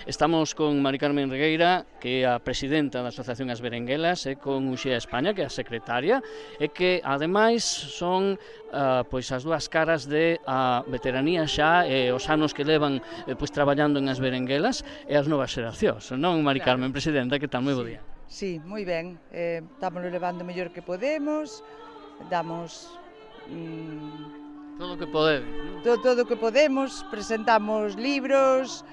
Estamos con Mari Carmen Regueira, que é a presidenta da Asociación As Berenguelas, e con Uxía España, que é a secretaria, e que, ademais, son pois as dúas caras de a veteranía xa e os anos que levan pois traballando en As Berenguelas e as novas xeracións, non, Mari Carmen, presidenta, que tal? Moi bo día. Sí, moi ben. Estamos levando o mellor que podemos, damos Todo o que podedes, non? todo o que podemos, presentamos libros,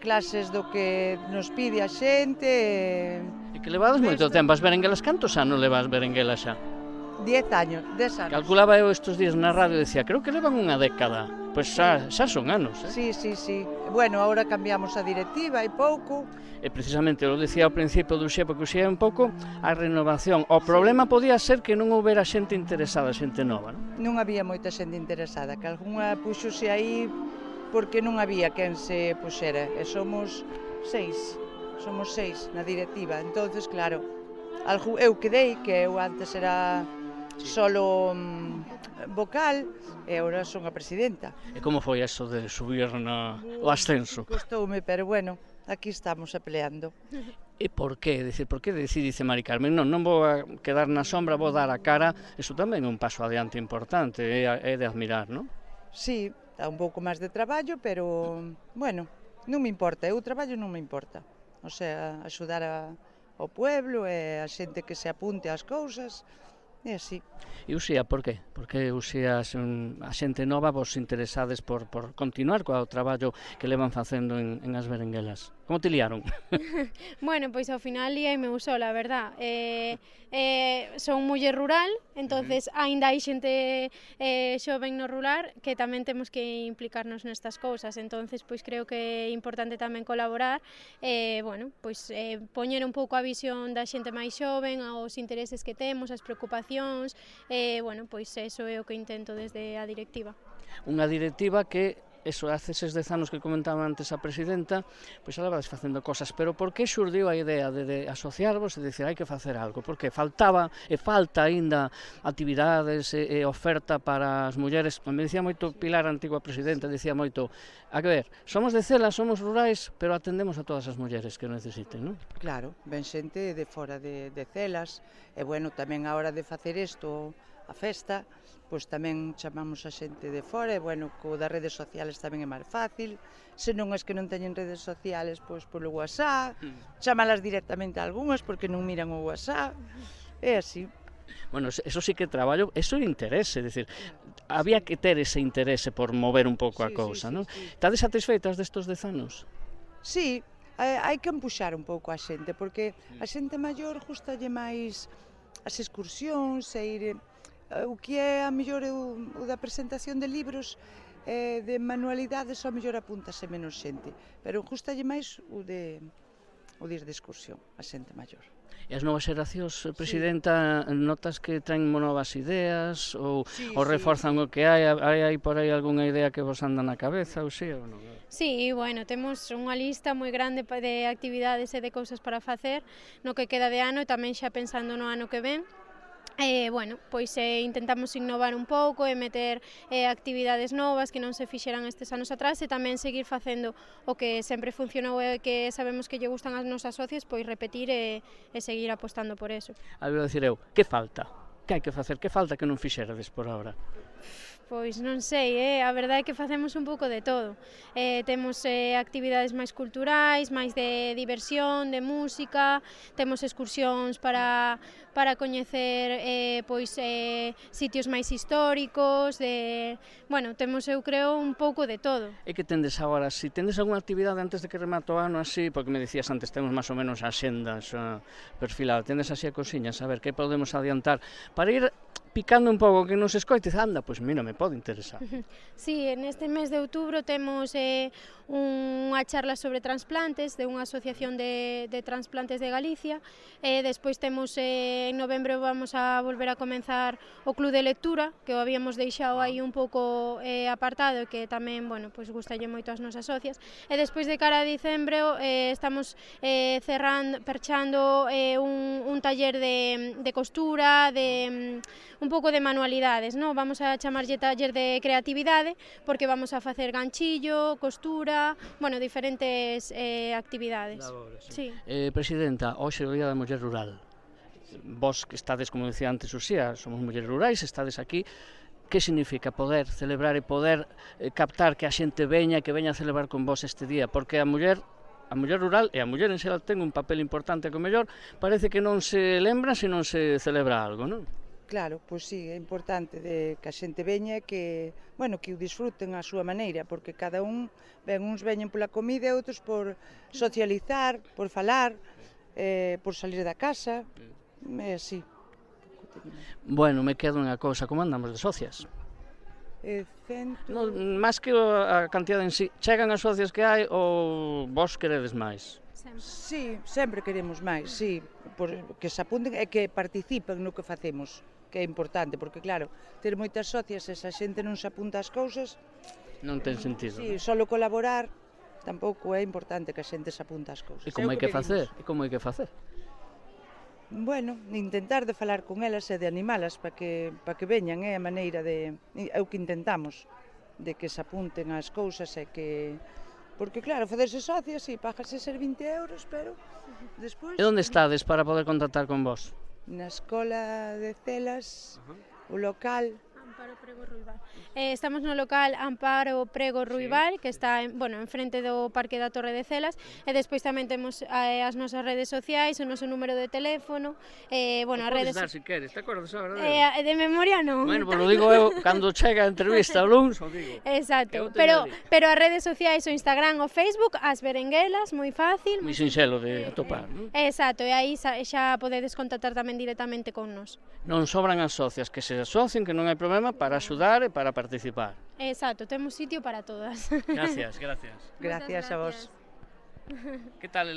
clases do que nos pide a xente. E que levades moito tempo as berenguelas, cantos anos leva as berenguelas xa? 10 anos, 10 anos. Calculaba eu estes días na radio e decía, creo que levan unha década. Pois xa son anos, Sí. Bueno, agora cambiamos a directiva hai pouco. E precisamente, eu dicía ao principio do Uxía, porque Uxía é un pouco a renovación. O problema podía ser que non houbera xente interesada, xente nova, non? Non había moita xente interesada, que algunha puxose aí porque non había quen se puxera. E somos seis na directiva. Entonces, claro, eu quedei, que eu antes era solo vocal, e agora son a presidenta. E como foi eso de subir o ascenso? Costoume, pero bueno, aquí estamos peleando. E por qué? Por que dice Mari Carmen? Non vou a quedar na sombra, vou dar a cara. Iso tamén é un paso adiante importante, é de admirar, non? Sí, dá un pouco máis de traballo, pero, bueno, non me importa, o traballo non me importa. O sea, axudar ao pueblo e a xente que se apunte ás cousas, e así. E Uxía, por qué? Porque Uxía, a xente nova, vos interesades por continuar co traballo que levan facendo en As Berenguelas. Como te liaron? Bueno, pois ao final liaime eu sola, a verdad. Son muller rural, entonces aínda hai xente xoven no rural que tamén temos que implicarnos nestas cousas, entonces pois creo que é importante tamén colaborar e, bueno, pois poñer un pouco a visión da xente máis xoven, aos intereses que temos, as preocupacións, bueno, pois eso é o que intento desde a directiva. Unha directiva que eso, hace eses 10 anos que comentaba antes a presidenta, pois alabades facendo cosas, pero por que xurdiu a idea de asociarvos e dicir hai que facer algo? Porque faltaba e falta aínda actividades e oferta para as mulleres. Me dicía moito Pilar, a antigua presidenta, dicía moito, a ver, somos de Cela, somos rurais, pero atendemos a todas as mulleres que necesiten, non? Claro, ven xente de fora de Celas, e bueno, tamén a hora de facer isto, a festa, pois tamén chamamos a xente de fora, e bueno, co das redes sociales tamén é máis fácil, se non as que non teñen redes sociales, pois polo WhatsApp, chamalas directamente a algunhas porque non miran o WhatsApp, é así. Bueno, eso sí que traballo, eso é interese, é dicir, había que ter ese interese por mover un pouco a cousa, non? Estades satisfeitas destos 10 anos? Sí, hai que empuxar un pouco a xente, porque a xente maior gustalle máis as excursións e ir. O que é a mellor o da presentación de libros, de manualidades, ao mellor apúntase menos xente, pero gustalle máis o de ir de excursión, a xente maior. E as novas xeracións, presidenta, notas que traen novas ideas ou reforzan o que hai por aí algunha idea que vos anda na cabeza ou si ou non? Sí, bueno, temos unha lista moi grande de actividades e de cousas para facer no que queda de ano e tamén xa pensando no ano que ven. Bueno, pois intentamos innovar un pouco e meter actividades novas que non se fixeran estes anos atrás e tamén seguir facendo o que sempre funcionou e que sabemos que lle gustan as nosas socias, pois repetir e seguir apostando por eso. Vou dicir eu, que falta? Que hai que facer? Que falta que non fixerades por agora? Pois non sei, a verdade é que facemos un pouco de todo. Temos actividades máis culturais, máis de diversión, de música, temos excursións para coñecer sitios máis históricos, bueno, temos, eu creo, un pouco de todo. E que tendes agora? Si tendes algunha actividade antes de que remate o ano así, porque me dicías antes, temos máis ou menos a xenda perfilada, tendes así a cosiñas, a ver, que podemos adiantar para ir picando un pouco que nos escoite, anda, pois mira, me pode interesar. Sí, neste mes de outubro temos unha charla sobre transplantes de unha asociación de transplantes de Galicia e despois temos en novembro vamos a volver a comenzar o club de lectura que o habíamos deixado aí un pouco apartado e que tamén, bueno, pois gustalle moito as nosas socias e despois de cara a dicembro estamos perchando un taller de costura, un un pouco de manualidades, non? Vamos a chamarlle taller de creatividade porque vamos a facer ganchillo, costura, bueno, diferentes actividades. Sí. Presidenta, hoxe é o Día da Muller Rural. Vos que estades, como decía antes Uxía, somos mulleres rurais, estades aquí. Que significa poder celebrar e poder captar que a xente veña, que veña a celebrar con vos este día? Porque a muller rural e a muller en xeral ten un papel importante que o mellor parece que non se lembra se non se celebra algo, non? Claro, pois sí, é importante que a xente veña que, bueno, que o disfruten á súa maneira, porque cada un, uns veñen pola comida e outros por socializar, por falar, por salir da casa, é así. Bueno, me quedo unha cousa, como andamos de socias? Más que a cantidad en sí, chegan as socias que hai ou vos queredes máis? Sí, sempre queremos máis, sí, que se apunten e que participen no que facemos, que é importante, porque claro, ter moitas socias e se a xente non se apunta ás cousas... Non ten sentido. Sí, só colaborar tampouco é importante que a xente se apunta ás cousas. E como hai que facer? E como hai que facer? Bueno, intentar de falar con elas e de animalas para que veñan, é a maneira de... É o que intentamos, de que se apunten ás cousas e que... Porque claro, facerse socias, si, págase ser 20 euros, pero despois... E onde estades para poder contactar con vos? Na escola de Celas, o local... Amparo Prego Ruibal. Estamos no local Amparo Prego Ruibal, que está enfrente do Parque da Torre de Celas, e despois tamén temos as nosas redes sociais, o noso número de teléfono, bueno, as redes... Podes dar se queres, te acordas agora de memoria non. Bueno, pues lo digo eu, cando chega a entrevista o luns, o digo. Exacto, pero as redes sociais, o Instagram, o Facebook, as berenguelas, moi fácil. Moi sinxelo de atopar, non? Exacto, e aí xa podedes contactar tamén directamente con nos. Non sobran as socias, que se asocien, que non hai problema, para axudar e para participar. Exacto, temos sitio para todas. Gracias, gracias. Gracias a vos. Gracias. Que tal